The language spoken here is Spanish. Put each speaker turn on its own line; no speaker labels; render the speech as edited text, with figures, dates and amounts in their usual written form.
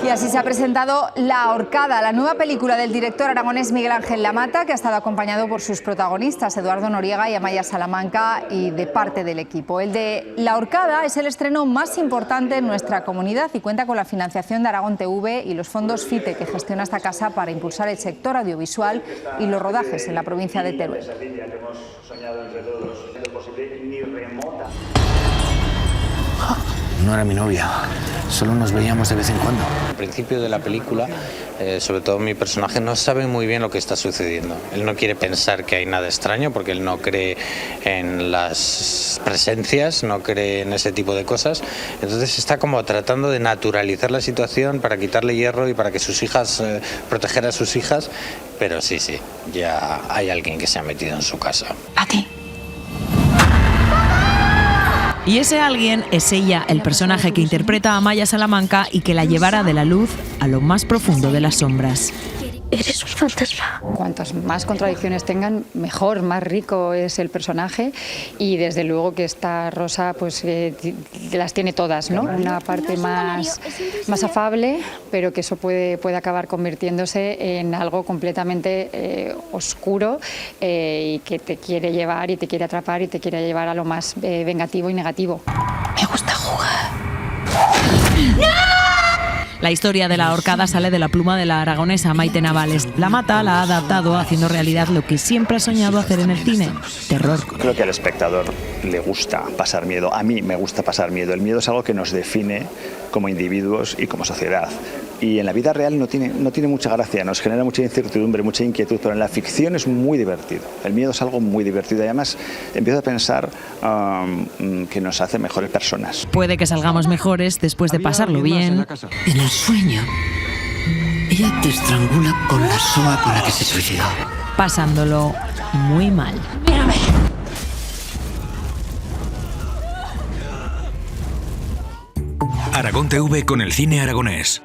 Y así se ha presentado La Horcada, la nueva película del director aragonés Miguel Ángel Lamata, que ha estado acompañado por sus protagonistas, Eduardo Noriega y Amaia Salamanca, y de parte del equipo. El de La Horcada es el estreno más importante en nuestra comunidad y cuenta con la financiación de Aragón TV y los fondos FITE, que gestiona esta casa para impulsar el sector audiovisual y los rodajes en la provincia de Teruel.
No era mi novia, solo nos veíamos de vez en cuando.
Al principio de la película, sobre todo mi personaje no sabe muy bien lo que está sucediendo. Él no quiere pensar que hay nada extraño porque él no cree en las presencias, no cree en ese tipo de cosas. Entonces está como tratando de naturalizar la situación para quitarle hierro y para que sus hijas, proteger a sus hijas. Pero sí, ya hay alguien que se ha metido en su casa.
¿A ti?
Y ese alguien es ella, el personaje que interpreta a Amaia Salamanca y que la llevará de la luz a lo más profundo de las sombras.
Eres un fantasma.
Cuantas más contradicciones tengan, mejor, más rico es el personaje, y desde luego que esta Rosa pues las tiene todas, ¿no? Una parte más afable, pero que eso puede acabar convirtiéndose en algo completamente oscuro y que te quiere llevar y te quiere atrapar y te quiere llevar a lo más vengativo y negativo.
Me gusta jugar.
La historia de La Horcada sale de la pluma de la aragonesa Maite Navales. Lamata la ha adaptado haciendo realidad lo que siempre ha soñado hacer en el cine: terror.
Creo que al espectador le gusta pasar miedo. A mí me gusta pasar miedo. El miedo es algo que nos define como individuos y como sociedad. Y en la vida real no tiene mucha gracia, nos genera mucha incertidumbre, mucha inquietud, pero en la ficción es muy divertido. El miedo es algo muy divertido y además empiezo a pensar que nos hace mejores personas.
Puede que salgamos mejores después de pasarlo bien.
En el sueño, ella te estrangula con la soga con la que se suicidó.
Pasándolo muy mal.
Mírame.
Aragón TV con el cine aragonés.